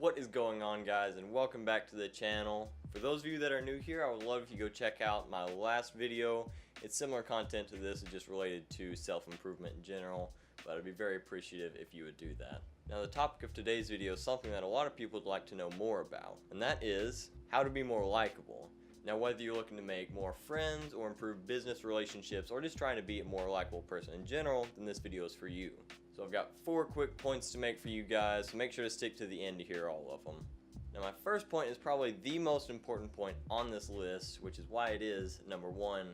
What is going on, guys, and welcome back to the channel. For those of you that are new here, I would love if you go check out my last video. It's similar content to this, it's just related to self-improvement in general, but I'd be very appreciative if you would do that. Now, the topic of today's video is something that a lot of people would like to know more about, and that is how to be more likable. Now, whether you're looking to make more friends or improve business relationships or just trying to be a more likable person in general, then this video is for you. So I've got 4 quick points to make for you guys, so make sure to stick to the end to hear all of them. Now, my first point is probably the most important point on this list, which is why it is number 1,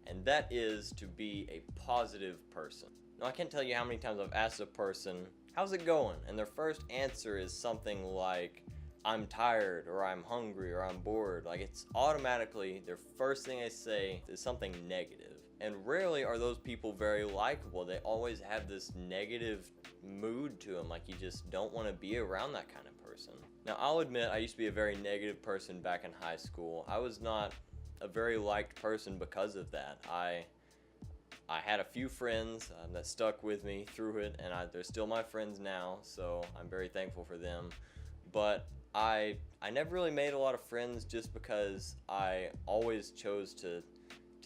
and that is to be a positive person. Now, I can't tell you how many times I've asked a person, how's it going? And their first answer is something like, I'm tired, or I'm hungry, or I'm bored. Like, it's automatically their first thing they say is something negative. And rarely are those people very likable. They always have this negative mood to them, like you just don't want to be around that kind of person. Now, I'll admit I used to be a very negative person back in high school. I was not a very liked person because of that. I had a few friends that stuck with me through it, and they're still my friends now, so I'm very thankful for them. But I never really made a lot of friends just because I always chose to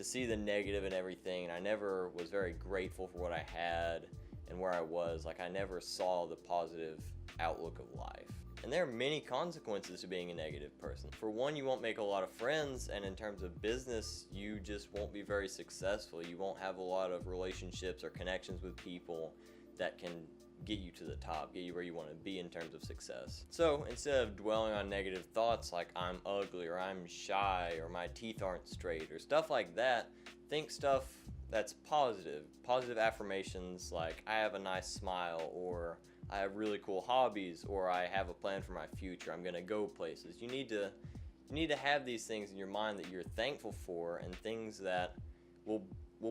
see the negative in everything, and I never was very grateful for what I had and where I was. Like, I never saw the positive outlook of life. And there are many consequences to being a negative person. For one, you won't make a lot of friends, and in terms of business, you just won't be very successful. You won't have a lot of relationships or connections with people that can get you to the top, get you where you want to be in terms of success. So instead of dwelling on negative thoughts like I'm ugly, or I'm shy, or my teeth aren't straight, or stuff like that, think stuff that's positive. Positive affirmations like I have a nice smile, or I have really cool hobbies, or I have a plan for my future, I'm gonna go places. You need to have these things in your mind that you're thankful for, and things that will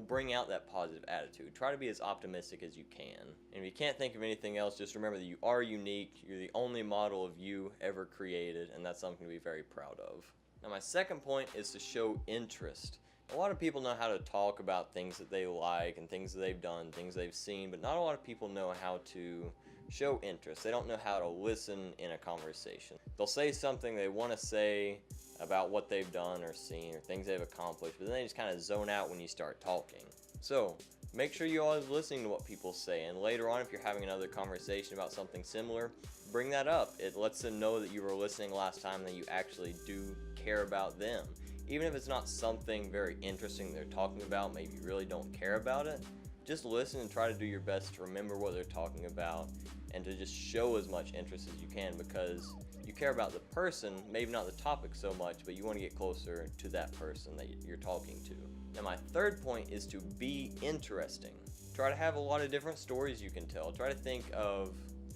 bring out that positive attitude. Try to be as optimistic as you can. And if you can't think of anything else, just remember that you are unique. You're the only model of you ever created, and that's something to be very proud of. Now, my second point is to show interest. A lot of people know how to talk about things that they like and things that they've done, things they've seen, but not a lot of people know how to show interest. They don't know how to listen in a conversation. They'll say something they want to say about what they've done or seen or things they've accomplished, but then they just kind of zone out when you start talking. So make sure you're always listening to what people say, and later on, if you're having another conversation about something similar, bring that up. It lets them know that you were listening last time, that you actually do care about them. Even if it's not something very interesting they're talking about, maybe you really don't care about it, just listen and try to do your best to remember what they're talking about and to just show as much interest as you can, because you care about the person, maybe not the topic so much, but you want to get closer to that person that you're talking to. Now, my third point is to be interesting. Try to have a lot of different stories you can tell. Try to think of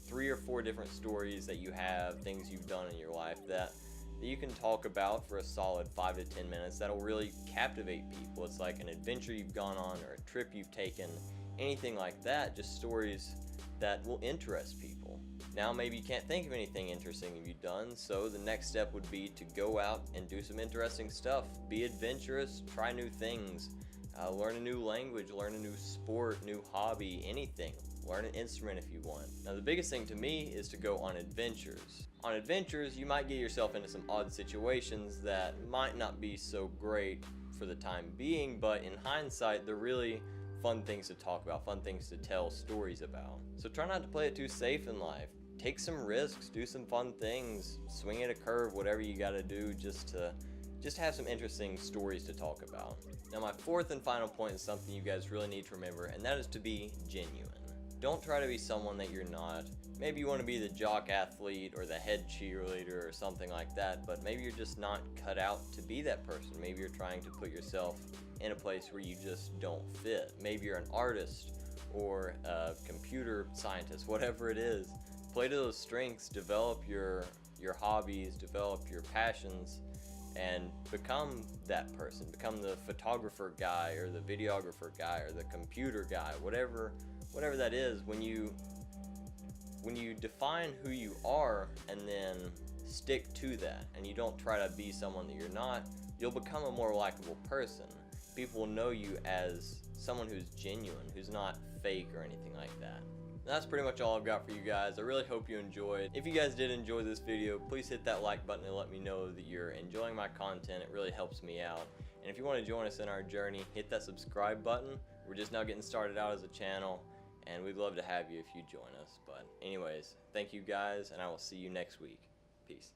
3 or 4 different stories that you have, things you've done in your life that you can talk about for a solid 5 to 10 minutes that'll really captivate people. It's like an adventure you've gone on, or a trip you've taken, anything like that, just stories that will interest people. Now, maybe you can't think of anything interesting you've done, so the next step would be to go out and do some interesting stuff. Be adventurous, try new things, learn a new language, learn a new sport, new hobby, anything. Learn an instrument if you want. Now, the biggest thing to me is to go on adventures. On adventures, you might get yourself into some odd situations that might not be so great for the time being, but in hindsight, they're really fun things to talk about, fun things to tell stories about. So try not to play it too safe in life. Take some risks, do some fun things, swing at a curve, whatever you gotta do just have some interesting stories to talk about. Now, my fourth and final point is something you guys really need to remember, and that is to be genuine. Don't try to be someone that you're not. Maybe you want to be the jock athlete or the head cheerleader or something like that, but maybe you're just not cut out to be that person. Maybe you're trying to put yourself in a place where you just don't fit. Maybe you're an artist or a computer scientist, whatever it is. Play to those strengths, develop your hobbies, develop your passions, and become that person. Become the photographer guy, or the videographer guy, or the computer guy, whatever that is. When you define who you are and then stick to that, and you don't try to be someone that you're not, you'll become a more likable person. People will know you as someone who's genuine, who's not fake or anything like that. That's pretty much all I've got for you guys. I really hope you enjoyed. If you guys did enjoy this video, please hit that like button and let me know that you're enjoying my content. It really helps me out. And if you want to join us in our journey, hit that subscribe button. We're just now getting started out as a channel, and we'd love to have you if you join us. But anyways, thank you guys, and I will see you next week. Peace.